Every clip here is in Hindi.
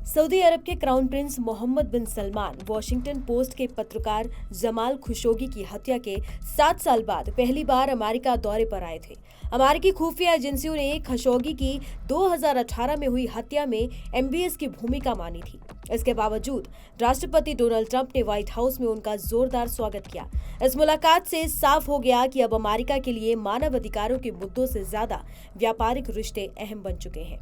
सऊदी अरब के क्राउन प्रिंस मोहम्मद बिन सलमान वॉशिंगटन पोस्ट के पत्रकार जमाल खशोगी की हत्या के 7 साल बाद पहली बार अमेरिका दौरे पर आए थे। अमेरिकी खुफिया एजेंसियों ने खशोगी की 2018 में हुई हत्या में एमबीएस की भूमिका मानी थी। इसके बावजूद राष्ट्रपति डोनाल्ड ट्रंप ने व्हाइट हाउस में उनका जोरदार स्वागत किया। इस मुलाकात से साफ हो गया कि अब अमेरिका के लिए मानव अधिकारों के मुद्दों से ज्यादा व्यापारिक रिश्ते अहम बन चुके हैं।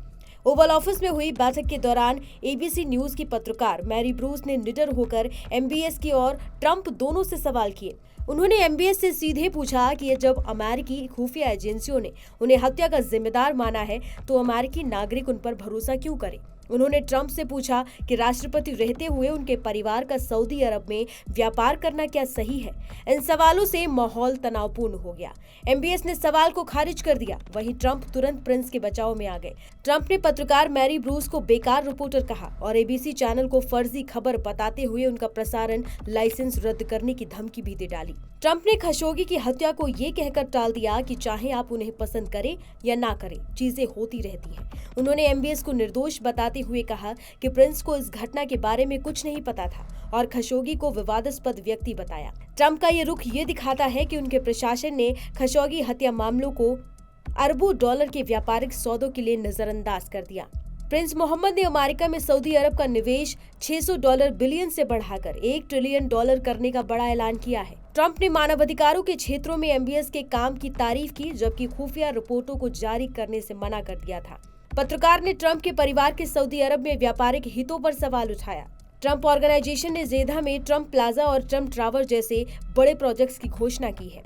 ओवल ऑफिस में हुई बैठक के दौरान एबीसी न्यूज की पत्रकार मैरी ब्रूस ने निडर होकर एमबीएस की और ट्रंप दोनों से सवाल किए। उन्होंने एमबीएस से सीधे पूछा कि जब अमेरिकी खुफिया एजेंसियों ने उन्हें हत्या का जिम्मेदार माना है तो अमेरिकी नागरिक उन पर भरोसा क्यों करें। उन्होंने ट्रंप से पूछा कि राष्ट्रपति रहते हुए उनके परिवार का सऊदी अरब में व्यापार करना क्या सही है। इन सवालों से माहौल तनावपूर्ण हो गया। एमबीएस ने सवाल को खारिज कर दिया। वहीं ट्रंप तुरंत प्रिंस के बचाव में आ गए। ट्रंप ने पत्रकार मैरी ब्रूस को बेकार रिपोर्टर कहा और एबीसी चैनल को फर्जी खबर बताते हुए उनका प्रसारण लाइसेंस रद्द करने की धमकी भी दे डाली। ट्रंप ने खशोगी की हत्या को ये कहकर टाल दिया कि चाहे आप उन्हें पसंद करें या ना करें, चीजें होती रहती हैं। उन्होंने एमबीएस को निर्दोष बताते हुए कहा कि प्रिंस को इस घटना के बारे में कुछ नहीं पता था और खशोगी को विवादास्पद व्यक्ति बताया। ट्रंप का ये रुख ये दिखाता है कि उनके प्रशासन ने खशोगी हत्या मामलों को अरबों डॉलर के व्यापारिक सौदों के लिए नजरअंदाज कर दिया। प्रिंस मोहम्मद ने अमेरिका में सऊदी अरब का निवेश $600 बिलियन से बढ़ाकर $1 ट्रिलियन करने का बड़ा ऐलान किया है। ट्रंप ने मानवाधिकारों के क्षेत्रों में एमबीएस के काम की तारीफ की, जबकि खुफिया रिपोर्टों को जारी करने से मना कर दिया था। पत्रकार ने ट्रंप के परिवार के सऊदी अरब में व्यापारिक हितों पर सवाल उठाया। ट्रंप ऑर्गेनाइजेशन ने जेदा में ट्रंप प्लाजा और ट्रंप टावर जैसे बड़े प्रोजेक्ट्स की घोषणा की है।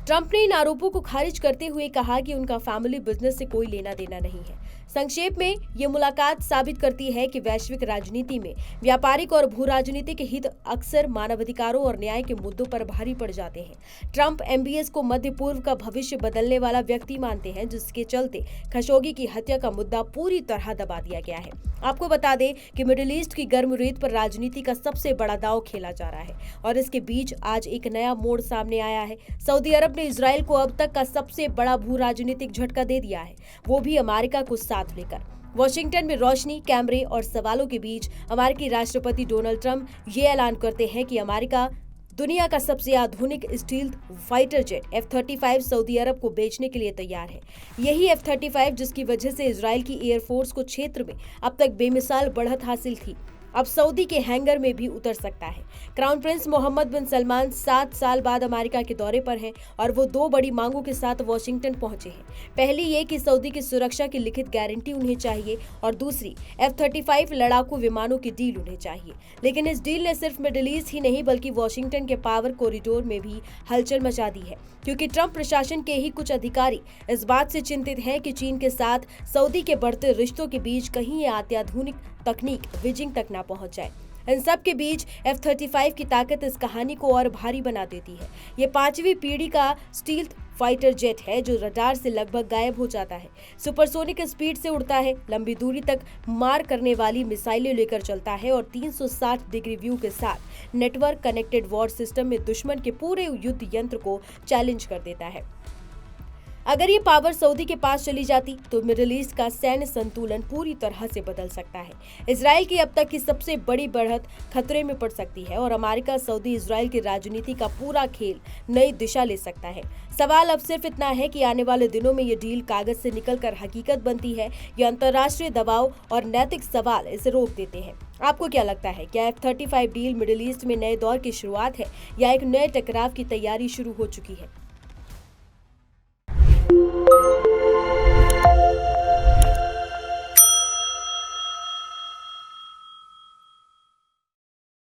ट्रंप ने इन आरोपों को खारिज करते हुए कहा कि उनका फैमिली बिजनेस से कोई लेना देना नहीं है। संक्षेप में ये मुलाकात साबित करती है कि वैश्विक राजनीति में व्यापारिक और भू राजनीतिक हित अक्सर मानवाधिकारों और न्याय के मुद्दों पर भारी पड़ जाते हैं। ट्रंप एमबीएस को मध्य पूर्व का भविष्य बदलने वाला व्यक्ति मानते हैं, जिसके चलते खशोगी की हत्या का मुद्दा पूरी तरह दबा दिया गया है। आपको बता दें कि मिडिल ईस्ट की गर्म रेत पर राजनीति का सबसे बड़ा दांव खेला जा रहा है और इसके बीच आज एक नया मोड़ सामने आया है। सऊदी अरब ने इजराइल को अब तक का सबसे बड़ा भू राजनीतिक झटका दे दिया है, वो भी अमेरिका को साथ लेकर। वॉशिंगटन में रोशनी, कैमरे और सवालों के बीच अमेरिकी राष्ट्रपति डोनाल्ड ट्रंप ये ऐलान करते हैं कि अमेरिका दुनिया का सबसे आधुनिक stealth fighter jet F-35 Saudi Arab को बेचने के लिए तैयार है। यही F-35 जिसकी वजह से इजराइल की एयरफोर्स को क्षेत्र में अब तक बेमिसाल बढ़त हासिल थी, अब सऊदी के हैंगर में भी उतर सकता है। क्राउन प्रिंस मोहम्मद बिन सलमान 7 साल बाद अमेरिका के दौरे पर हैं और वो 2 बड़ी मांगों के साथ वॉशिंगटन पहुंचे हैं। पहली ये कि सऊदी की सुरक्षा की लिखित गारंटी उन्हें चाहिए और दूसरी F-35 लड़ाकू विमानों की डील उन्हें चाहिए। लेकिन इस डील ने सिर्फ मिडिल ईस्ट ही नहीं बल्कि वॉशिंगटन के पावर कॉरिडोर में भी हलचल मचा दी है, क्योंकि ट्रंप प्रशासन के ही कुछ अधिकारी इस बात से चिंतित हैं कि चीन के साथ सऊदी के बढ़ते रिश्तों के बीच कहीं ये अत्याधुनिक तकनीक बीजिंग तक ना पहुंच जाए। इन सब के बीच F-35 की ताकत इस कहानी को और भारी बना देती है। ये 5वीं पीढ़ी का स्टील्थ फाइटर जेट है जो रडार से लगभग गायब हो जाता है, सुपरसोनिक स्पीड से उड़ता है, लंबी दूरी तक मार करने वाली मिसाइलें लेकर चलता है और 360 डिग्री व्यू के साथ नेटवर्क कनेक्टेड वॉर सिस्टम में दुश्मन के पूरे युद्ध यंत्र को चैलेंज कर देता है। अगर ये पावर सऊदी के पास चली जाती तो मिडिल ईस्ट का सैन्य संतुलन पूरी तरह से बदल सकता है। इजराइल की अब तक की सबसे बड़ी बढ़त खतरे में पड़ सकती है और अमेरिका सऊदी इजराइल की राजनीति का पूरा खेल नई दिशा ले सकता है। सवाल अब सिर्फ इतना है कि आने वाले दिनों में ये डील कागज से निकलकर हकीकत बनती है या अंतर्राष्ट्रीय दबाव और नैतिक सवाल इसे रोक देते हैं। आपको क्या लगता है, क्या F-35 डील मिडिल ईस्ट में नए दौर की शुरुआत है या एक नए टकराव की तैयारी शुरू हो चुकी है?